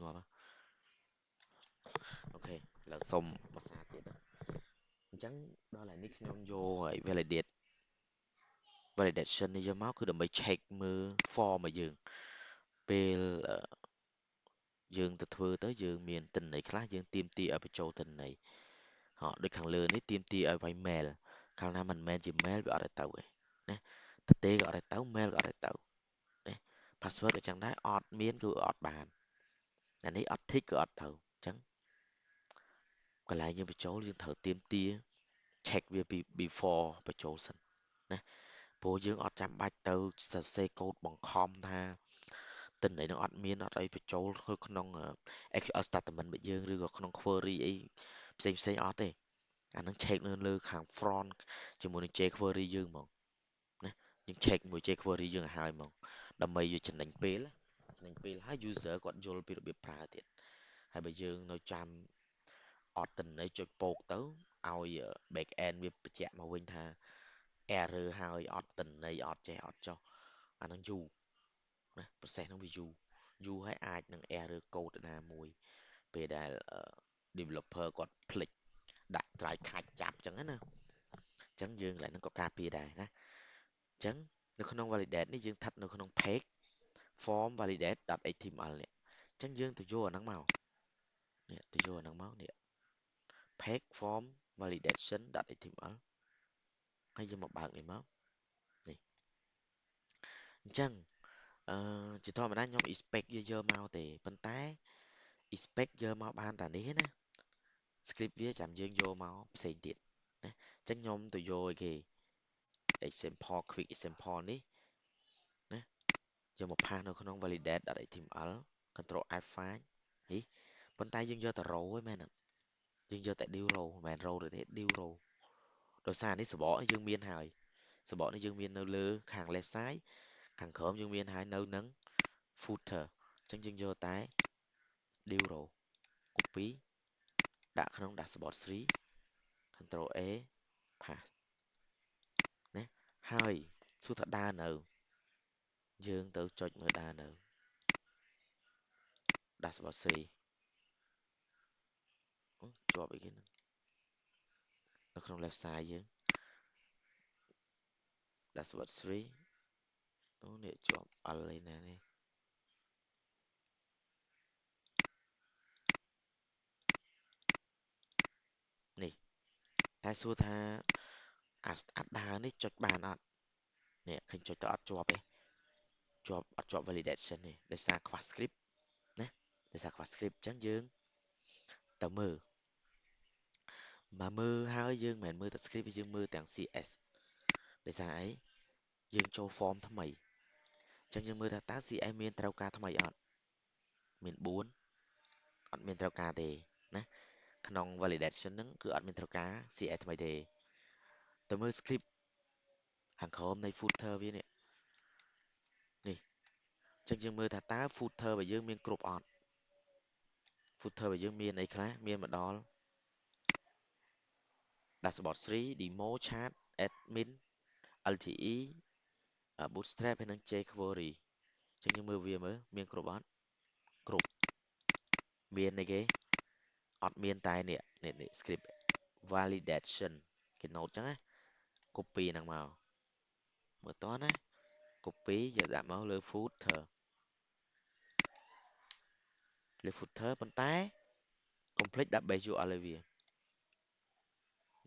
ងាប់អូខេឥឡូវសុំភាសាទៀតអញ្ចឹងដល់ហើយនេះខ្ញុំយកឲ្យ validation នេះយកមកគឺដើម្បី check មើល form របស់យើងពេលយើងទៅធ្វើទៅយើងមានទិន្នន័យខ្លះយើងទាមទារឲ្យបញ្ចូលទិន្នន័យដូចខាងលើនេះទាមទារឲ្យវាយ mail កាលណាមិនមែនជា mail វាអត់ឲ្យទៅទេណាទទេក៏អត់ឲ្យទៅ mail ក៏អត់ឲ្យទៅណា password ក៏ចឹងដែរអត់មានគឺអត់បានអានេះអត់ tick ក៏អត់ទៅអញ្ចឹងកន្លែងយើងបញ្ចូលយើងត្រូវទាមទារ check វាពី before បញ្ចូលសិនណាព្រោះយើងអត់ចាំបាច់ទៅសរសេរកូដបង្ខំថាទិន្នន័យនឹងអត់មានអត់អីបញ្ចូលក្នុង SQL statement របស់យើងឬក៏ក្នុង query អីផ្សេងអត់ទេអានឹង check នៅលើខាង front ជាមួយនឹង jQuery យើងហ្មងណាយើង check មួយ jQuery យើងឲ្យហើយហ្មងដើម្បីវាចំណេញពេលហើយ user គាត់យល់ពីរបៀបប្រើទៀតហើយបើយើងនៅចាំអត់ទិន្នន័យចុចពោកទៅឲ្យ back end វាបញ្ជាក់មកវិញថា error ហើយអត់ទិន្នន័យអត់ចេះអត់ចុះអានឹងយូរណា process ហ្នឹងវាយូរហើយអាចនឹង error code ណាមួយពេលដែល developer គាត់ភ្លេចដាក់ try catch ចាប់ចឹងណាអញ្ចឹងយើងកន្លែងហ្នឹងក៏ការពារដែរណាអញ្ចឹងនៅក្នុង validate នេះយើងស្ថិតនៅក្នុង page form validate.html នេះអញ្ចឹងយើងទៅយកអាហ្នឹងមកនេះទៅយកអាហ្នឹងមកនេះ page form validation.html ហើយយើងមកបើកនេះមកនេះអញ្ចឹងជាធម្មតាខ្ញុំ expect វាយកមកទេប៉ុន្តែ expect យកមកបានតានេះណា script វាចាំយើងយកមកផ្សេងទៀតណាអញ្ចឹងខ្ញុំទៅយកឲ្យគេ example quick example នេះណាយកមកផាសនៅក្នុង validate.html control F5 នេះប៉ុន្តែយើងយកតែ row ឯងមែនទេយើងយកតែ div row មិនមែន row ទេ div row ដោយសារនេះសបកយើងមានហើយសបកនេះយើងមាននៅលើខាង left side ខាងក្រោមយើងមានហើយនៅនឹង footer អញ្ចឹងយើងយកតែ div row copy ដាក់ក្នុង dashboard 3 control A paste ណាហើយសួរថាដើរនៅយើងទៅចុចមើលដើរនៅ dashboard 3ជាប់អីគេហ្នឹងនៅក្នុង left side យើង dashboard 3អូនេះជាប់អល់ឯណានេះនេះតែសួរថាអាដើរនេះចុចបានអត់នេះឃើញចុចទៅអត់ជាប់ទេអត់ជាប់ validation ទេដោយសារខ្វះ script ណាដោយសារខ្វះ script អញ្ចឹងយើងទៅមើលហើយយើងមិនមែនមើលតែ script យើងមើលទាំង CS ដោយសារអីយើងចូល form ថ្មីអញ្ចឹងយើងមើលថាតើ CS មានត្រូវការថ្មីអត់មាន4អត់មានត្រូវការទេណាក្នុង validation ហ្នឹងគឺអត់មានត្រូវការ CS ថ្មីទេទៅមើល script ខាងក្រោមនៃ footer វានេះអញ្ចឹងយើងមើលថាតើ footer របស់យើងមានគ្រប់អត់ footer របស់យើងមានអីខ្លះមានមកដល់ dashboard 3 demo chart admin LTE bootstrap ហើយនិង jQuery អញ្ចឹងយើងមើលវាមើលមានគ្រប់អត់គ្រប់មានអីគេអត់មានតែនេះ script validation គេ note អញ្ចឹងណា copy ហ្នឹងមកមើលតោះណា copy យកដាក់មកលើ footer ប៉ុន្តែ complete ដាក់ base URL ឲ្យវា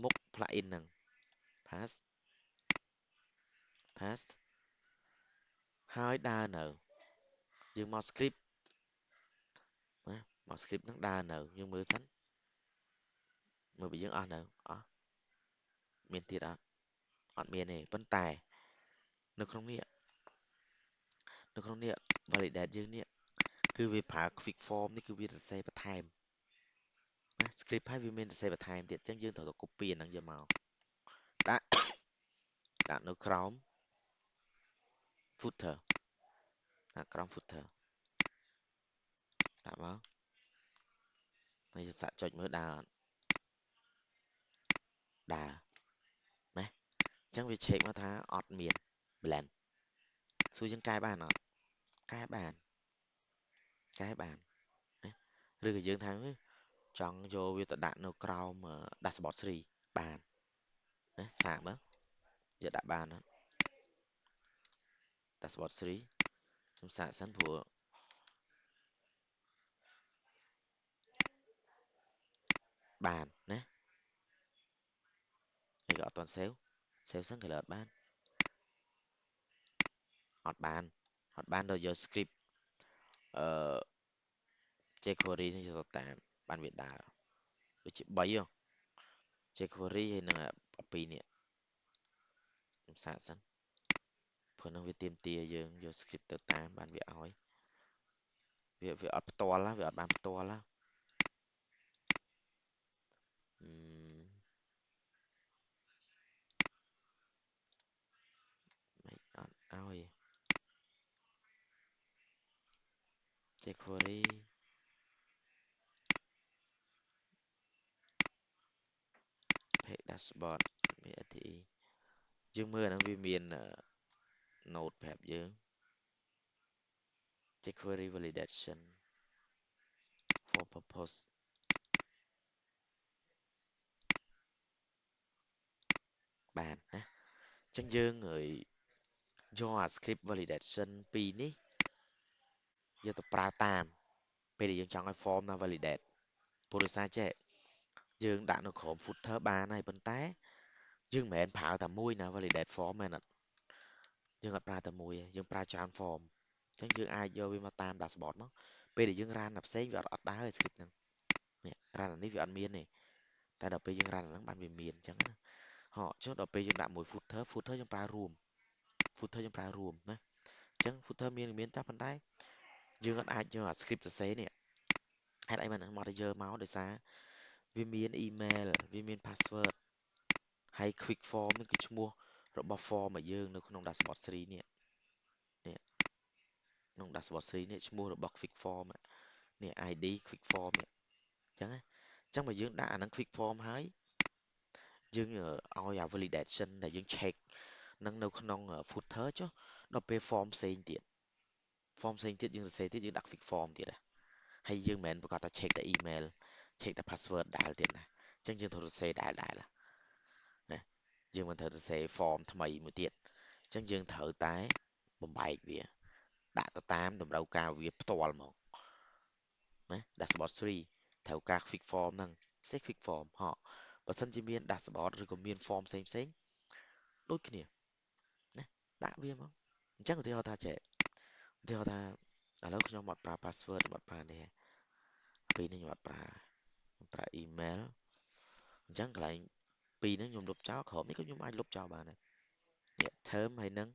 មុខ plugin ហ្នឹង paste ហើយដើរនៅយើងមក script ណាមក script ហ្នឹងដើរនៅយើងមើលសិនមើលបើយើងអស់នៅអស់មានទៀតអត់មានទេប៉ុន្តែនៅក្នុងនេះ validate យើងនេះគឺវាប្រើ quick form នេះគឺវាសរសេរបន្ថែមណា script ហើយវាមានសរសេរបន្ថែមទៀតអញ្ចឹងយើងត្រូវតែ copy អាហ្នឹងយកមកដាក់នៅក្រោម footer ដាក់ក្រោម footer ដាក់មកហើយយើងសាកចុចមើលដើរអត់ដើរណាអញ្ចឹងវា check មកថាអត់មាន blend សួរយើងកែបានអត់កែបានណា ឬក៏យើងថាចង់យកវាទៅដាក់នៅក្រោមdashboard 3បានណាសាកមើលយកដាក់បានណា dashboard 3ខ្ញុំសាកសិនព្រោះបានណាហើយក៏អត់ទាន់ save សិនក៏លើអត់បានអត់បានអត់បានដល់យក script អឺ jQuery នេះយកទៅតាមបានវាដើរដូចជា3ហ៎ jQuery ហើយនឹងពីរនេះខ្ញុំសាកសិនព្រោះនឹងវាទាមទារយើងយក script ទៅតាមបានវាឲ្យវាអត់ផ្ទាល់ណាវាអត់បានផ្ទាល់ណាអឺមិនអត់ឲ្យ jQuery page dashboard មាន ATE យើងមើលអាហ្នឹងវាមាន note ប្រាប់យើង jQuery validation for purpose បានណាអញ្ចឹងយើងយកអា script validation ពីរនេះយកទៅប្រើតាមពេលដែលយើងចង់ឲ្យ form ណា validate ព្រោះដោយសារចេះយើងដាក់នៅក្រោម footer បានហើយប៉ុន្តែយើងមិនមែនប្រើតែមួយណា validate form មែនអត់យើងអត់ប្រើតែមួយទេយើងប្រើច្រើន form អញ្ចឹងយើងអាចយកវាមកតាម dashboard មកពេលដែលយើង run អាផ្សេងវាអត់ដើរទេ script ហ្នឹងនេះ run អានេះវាអត់មានទេតែដល់ពេលយើង run អាហ្នឹងបានវាមានអញ្ចឹងណាចុះដល់ពេលយើងដាក់មួយ footer យើងប្រើរួម footer យើងប្រើរួមណាអញ្ចឹង footer មានតែប៉ុន្តែយើងអត់អាចយកអា script សរសេរនេះហេតុអីបានមកទៅយកមកដោយសារវាមាន email វាមាន password ហើយ quick form នេះគឺឈ្មោះរបស់ form របស់យើងនៅក្នុង dashboard 3នេះនេះក្នុង dashboard 3នេះឈ្មោះរបស់ quick form នេះ ID quick form នេះអញ្ចឹងណាអញ្ចឹងបើយើងដាក់អាហ្នឹង quick form ហើយយើងឲ្យអា validation ដែលយើង check នឹងនៅក្នុង footer ចុះដល់ពេល form ផ្សេងទៀត form ផ្សេងទៀតយើងសរសេរទៀតយើងដាក់ quick form ទៀតដែរហើយយើងមិនមែនប្រកាសថា check តែ email check តែ password ដែលទៀតណាអញ្ចឹងយើងត្រូវសរសេរដែលណាយើងមិនត្រូវសរសេរ form ថ្មីមួយទៀតអញ្ចឹងយើងត្រូវតែបំបែកវាដាក់ទៅតាមតម្រូវការវាផ្ទាល់មកណា dashboard 3ត្រូវការ quick form ហ្នឹងផ្សេង quick form បើសិនជាមាន dashboard ឬក៏មាន form ផ្សេងដូចគ្នាណាដាក់វាមកអញ្ចឹងឧទាហរណ៍ថាចេះឧទាហរណ៍ថាឥឡូវខ្ញុំអត់ប្រើ password ខ្ញុំអត់ប្រើនេះពេលនេះខ្ញុំអត់ប្រើខ្ញុំប្រើ email អញ្ចឹងកន្លែងពីរហ្នឹងខ្ញុំលុបចោលក្រុមនេះក៏ខ្ញុំអាចលុបចោលបានដែរនេះ term ហើយនឹង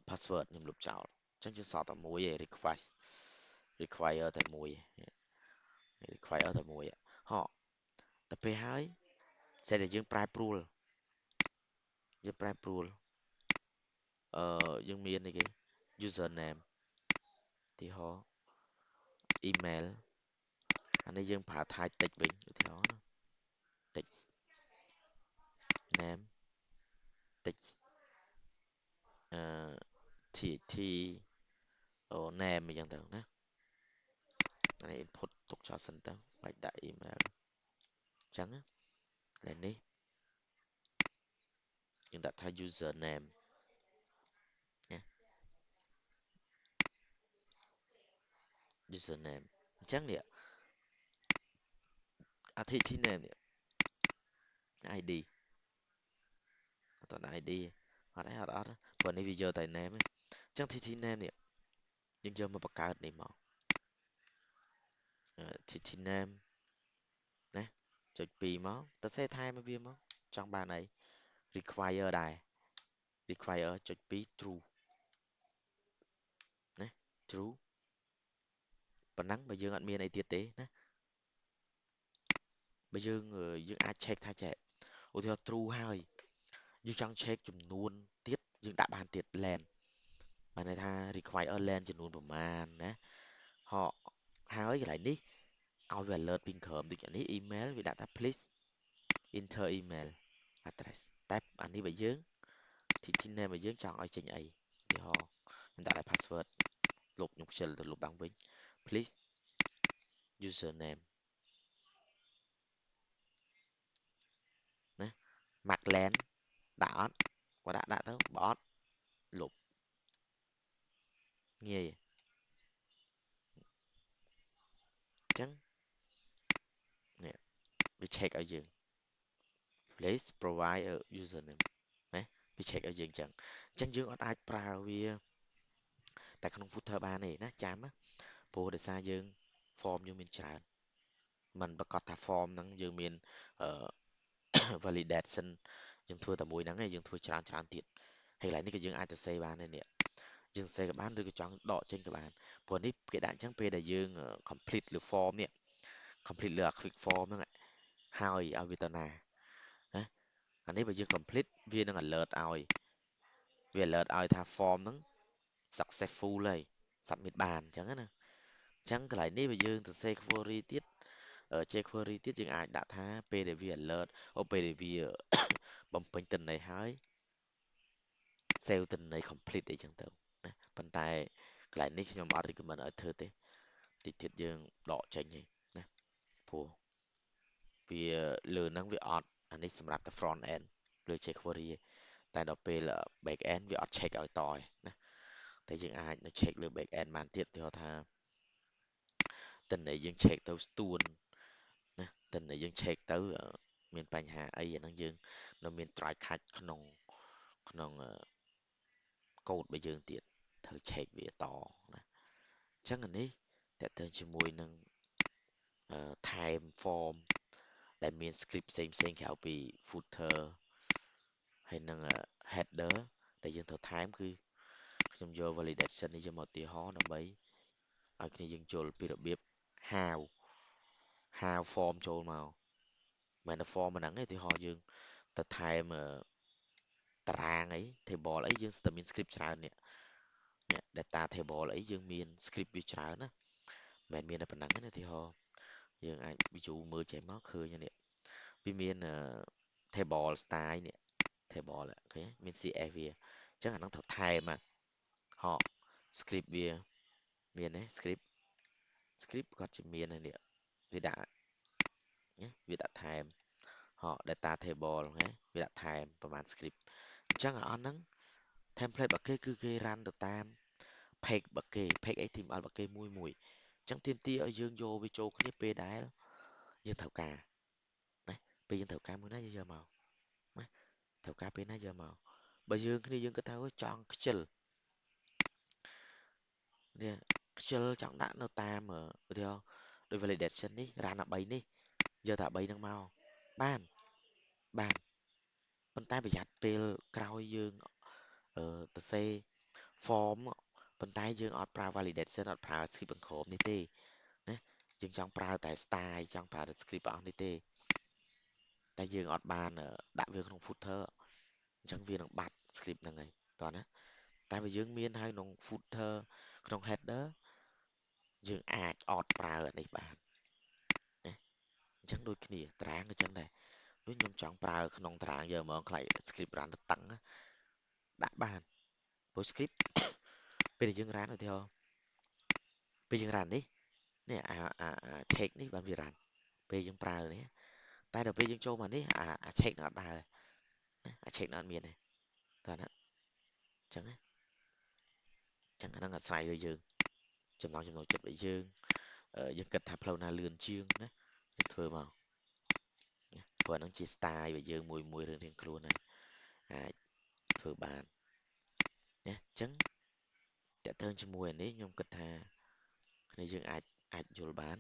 password ខ្ញុំលុបចោលអញ្ចឹងយើងសល់តែមួយឯង require តែមួយឯង require តែមួយដល់ពេលហើយស្អីដែលយើងប្រែប្រួលយើងមានអីគេ username ឧទាហរណ៍ email អានេះយើងប្រើ type text វិញឧទាហរណ៍ណា text name text TXT name អញ្ចឹងទៅណាអានេះ input ទុកចោលសិនទៅបាច់ដាក់ email អញ្ចឹងណាឥឡូវនេះយើងដាក់ថា username ណា username អញ្ចឹងនេះ TXT name នេះ ID អត់ដល់ ID អត់ទេអត់ព្រោះនេះវាយកតែ name អញ្ចឹង TXT name នេះយើងយកមកបង្កើតនេះមក TXT name ណាចុច2មកទៅសេថែមវាមកចង់បានអី require ដែរ require ចុច2 true ណា true ប៉ុណ្ណឹងបើយើងអត់មានអីទៀតទេណាបើយើងអាច check ថាចេះឧទាហរណ៍ true ហើយយើងចង់ check ចំនួនទៀតយើងដាក់បានទៀត len បានន័យថា require len ចំនួនប្រមាណណាហើយកន្លែងនេះឲ្យវា alert ពីក្រោមដូចនេះ email វាដាក់ថា please enter email address តែអានេះបើយើង TT name បើយើងចង់ឲ្យចេញអីឧទាហរណ៍ខ្ញុំដាក់ឲ្យ password លុបខ្ញុំខ្ជិលទៅលុបឡើងវិញ please username ណា Maclen ដាក់អត់គាត់ដាក់ទៅបើអត់លុបងាយអញ្ចឹងនេះវា check ឲ្យយើង please provide a username ណាវា check ឲ្យយើងអញ្ចឹងយើងអត់អាចប្រើវាតែក្នុង footer បានទេណាចាំណាព្រោះដោយសារយើង form យើងមានច្រើនมันប្រកាសថា form ហ្នឹងយើងមានអឺ validation យើងធ្វើតែមួយហ្នឹងឯងយើងធ្វើច្រើនទៀតហើយកន្លែងនេះក៏យើងអាចទៅ save បានដែរនេះយើង save ក៏បានឬក៏ចង់ដកចេញក៏បានព្រោះនេះគេដាក់អញ្ចឹងពេលដែលយើង complete លើ form នេះ complete លើ quick form ហ្នឹងហើយឲ្យវាទៅណាណាអានេះបើយើង complete វានឹង alert ឲ្យវា alert ឲ្យថា form ហ្នឹង successful ហើយ submit បានអញ្ចឹងណាអញ្ចឹងកន្លែងនេះបើយើងទៅ save query ទៀតjQuery ទៀតយើងអាចដាក់ថាពេលដែលវា alert ពេលដែលវាបំពេញទិន្នន័យហើយ save ទិន្នន័យ complete អីចឹងទៅណាប៉ុន្តែកន្លែងនេះខ្ញុំអត់ recommend ឲ្យធ្វើទេតិចទៀតយើងដកចេញឯងណាព្រោះវាលើហ្នឹងវាអត់អានេះសម្រាប់តែ front end លើ jQuery ឯងតែដល់ពេល back end វាអត់ check ឲ្យតឯណាតែយើងអាចនៅ check លើ back end បានទៀតទីថាទិន្នន័យយើង check ទៅស្ទួនណាទិន្នន័យយើង check ទៅមានបញ្ហាអីអាហ្នឹងយើងនៅមាន try catch ក្នុងកូដរបស់យើងទៀតត្រូវ check វាតណាអញ្ចឹងអានេះតើទៅជាមួយនឹងtime form ដែលមាន script ផ្សេងក្រៅពី footer ហើយនឹង header ដែលយើងត្រូវថែមគឺខ្ញុំយក validation នេះយកមកឧទាហរណ៍ដើម្បីឲ្យគ្នាយើងយល់ពីរបៀប how form ចូលមកមិនមែនតែ form ហ្នឹងទេឧទាហរណ៍យើងទៅថែមតារាងអី table អីយើងស្ទើរមាន script ច្រើននេះ data table អីយើងមាន script វាច្រើនណាមិនមែនមានតែប៉ុណ្ណឹងទេណាឧទាហរណ៍យើងអាច view មើលចេញមកឃើញនេះវាមាន table style នេះ table ឃើញមាន CSS វាអញ្ចឹងអាហ្នឹងត្រូវថែមហក script វាមានទេ script គាត់ជាមានហើយនេះវាដាក់ណាវាដាក់ថែមហក data table ហ្នឹងវាដាក់ថែមប្រហែល script អញ្ចឹងអាអស់ហ្នឹង template របស់គេគឺគេ run ទៅតាម page របស់គេ page HTML របស់គេមួយអញ្ចឹងទាមទារឲ្យយើងយកវាចូលគ្នាពេលដែលយើងត្រូវការណាពេលយើងត្រូវការមួយណាយើងយកមកណាត្រូវការពេលណាយកមកបើយើងគ្នាយើងគិតថាចង់ខ្ជិលនេះខ្ជិលចង់ដាក់នៅតាមឧទាហរណ៍ដោយ validation នេះ run 3នេះយកតែ3ហ្នឹងមកបានប៉ុន្តែប្រយ័ត្នពេលក្រោយយើងទៅសេ form ប៉ុន្តែយើងអត់ប្រើ validation អត់ប្រើ script បង្ក្រោមនេះទេណាយើងចង់ប្រើតែ style ចង់ប្រើតែ script អស់នេះទេតែយើងអត់បានដាក់វាក្នុង footer អញ្ចឹងវានឹងបាត់ script ហ្នឹងហើយតោះណាតែបើយើងមានហើយក្នុង footer ក្នុង header យើងអាចអត់ប្រើអានេះបានណាអញ្ចឹងដូចគ្នាតារាងក៏អញ្ចឹងដែរដូចខ្ញុំចង់ប្រើក្នុងតារាងយកហ្មងខ្លាច script run ទៅតឹងដាក់បានព្រោះ script ពេលដែលយើង run ឧទាហរណ៍ពេលយើង run នេះcheck នេះបានវា run ពេលយើងប្រើនេះតែដល់ពេលយើងចូលមកនេះcheck nóអត់ដើរណាcheck nóអត់មានទេតើណាអញ្ចឹងណាអញ្ចឹងអាហ្នឹងអាស្រ័យលើយើងចំណង់ចំណូលចិត្តរបស់យើងគិតថាផ្លូវណាលឿនជាងណាយើងធ្វើមកព្រោះអាហ្នឹងជា style របស់យើងមួយរៀងខ្លួនហើយអាចធ្វើបានណាអញ្ចឹងតើតើជាមួយអានេះខ្ញុំគិតថាគ្នាយើងអាចយល់បាន